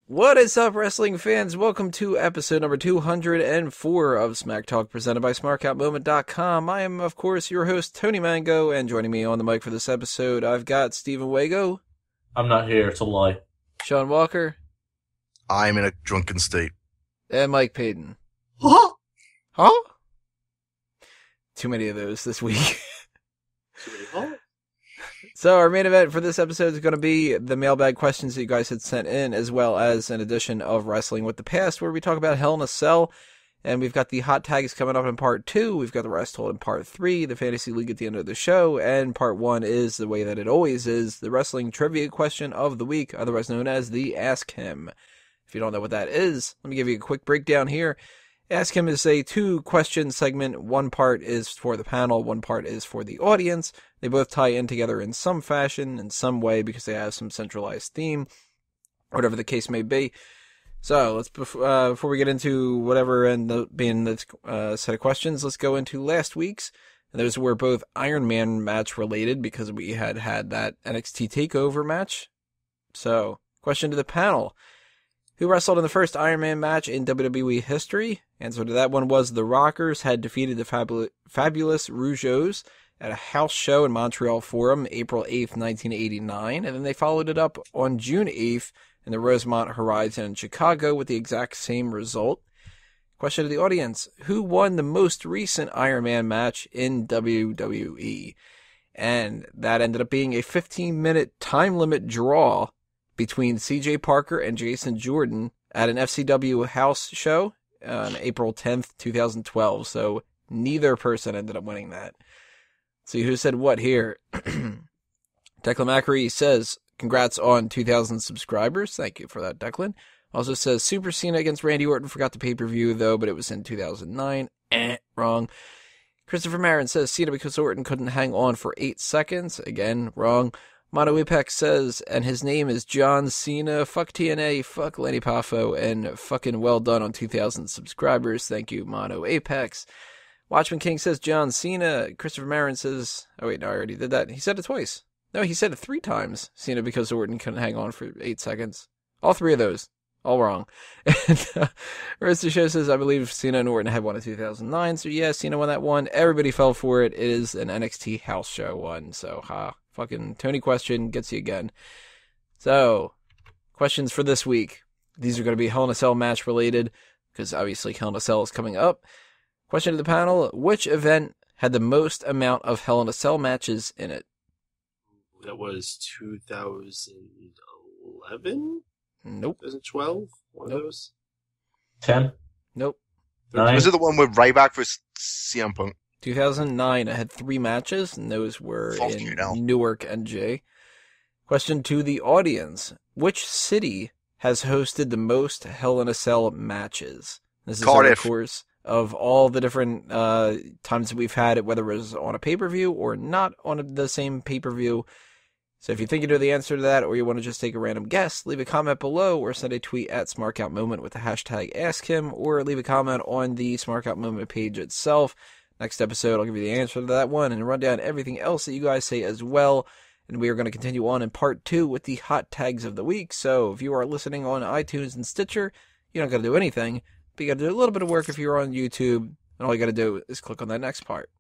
What is up, wrestling fans? Welcome to episode number 204 of Smack Talk, presented by SmarkOutMoment.com. I am, of course, your host, Tony Mango, and joining me on the mic for this episode, I've got Steven Wago. I'm not here, it's a lie. Sean Walker. I'm in a drunken state. And Mike Payton. Huh? Huh? Too many of those this week. So our main event for this episode is going to be the mailbag questions that you guys had sent in, as well as an edition of Wrestling with the Past, where we talk about Hell in a Cell. And we've got the hot tags coming up in part 2. We've got the rest told in part 3, the Fantasy League at the end of the show. And part 1 is, the way that it always is, the wrestling trivia question of the week, otherwise known as the Ask Him. If you don't know what that is, let me give you a quick breakdown here. Ask Him is a 2-question segment. One part is for the panel, one part is for the audience. They both tie in together in some fashion, in some way, because they have some centralized theme, whatever the case may be. So, let's before we get into whatever ends up being the set of questions, let's go into last week's. And those were both Iron Man match related, because we had that NXT TakeOver match. So, question to the panel. Who wrestled in the first Iron Man match in WWE history? Answer to that one was the Rockers had defeated the Fabulous Rougeaus at a house show in Montreal Forum, April 8th, 1989. And then they followed it up on June 8th in the Rosemont Horizon in Chicago with the exact same result. Question to the audience. Who won the most recent Iron Man match in WWE? And that ended up being a 15-minute time limit draw between CJ Parker and Jason Jordan at an FCW house show on April 10th, 2012. So neither person ended up winning that. See who said what here. Declan Macri says, congrats on 2,000 subscribers. Thank you for that, Declan. Also says, Super Cena against Randy Orton. Forgot the pay-per-view, though, but it was in 2009. Wrong. Christopher Marin says, Cena because Orton couldn't hang on for 8 seconds. Again, wrong. Mono Apex says, and his name is John Cena. Fuck TNA, fuck Lenny Poffo, and fucking well done on 2,000 subscribers. Thank you, Mono Apex. Watchman King says John Cena. Christopher Marin says, oh wait, no, I already did that. He said it twice. No, he said it 3 times. Cena because Orton couldn't hang on for 8 seconds. All 3 of those. All wrong. And Rest of the Show says, I believe Cena and Orton had one in 2009. So yeah, Cena won that one. Everybody fell for it. It is an NXT house show one. So fucking Tony question gets you again. So, questions for this week. These are going to be Hell in a Cell match related, because obviously Hell in a Cell is coming up. Question to the panel, which event had the most amount of Hell in a Cell matches in it? That was 2011? Nope. 2012? One of those? 10? Nope. 9? Was it the one with Ryback versus CM Punk? 2009, I had 3 matches, and those were in Newark, NJ. Question to the audience. Which city has hosted the most Hell in a Cell matches? This is over the course of all the different times that we've had it, whether it was on a pay-per-view or not on the same pay-per-view. So if you think you know the answer to that, or you want to just take a random guess, leave a comment below, or send a tweet at SmarkOutMoment with the hashtag AskHim, or leave a comment on the SmarkOutMoment page itself. Next episode, I'll give you the answer to that one and run down everything else that you guys say as well. And we are going to continue on in part 2 with the hot tags of the week. So if you are listening on iTunes and Stitcher, you don't got to do anything, but you got to do a little bit of work if you're on YouTube. And all you got to do is click on that next part.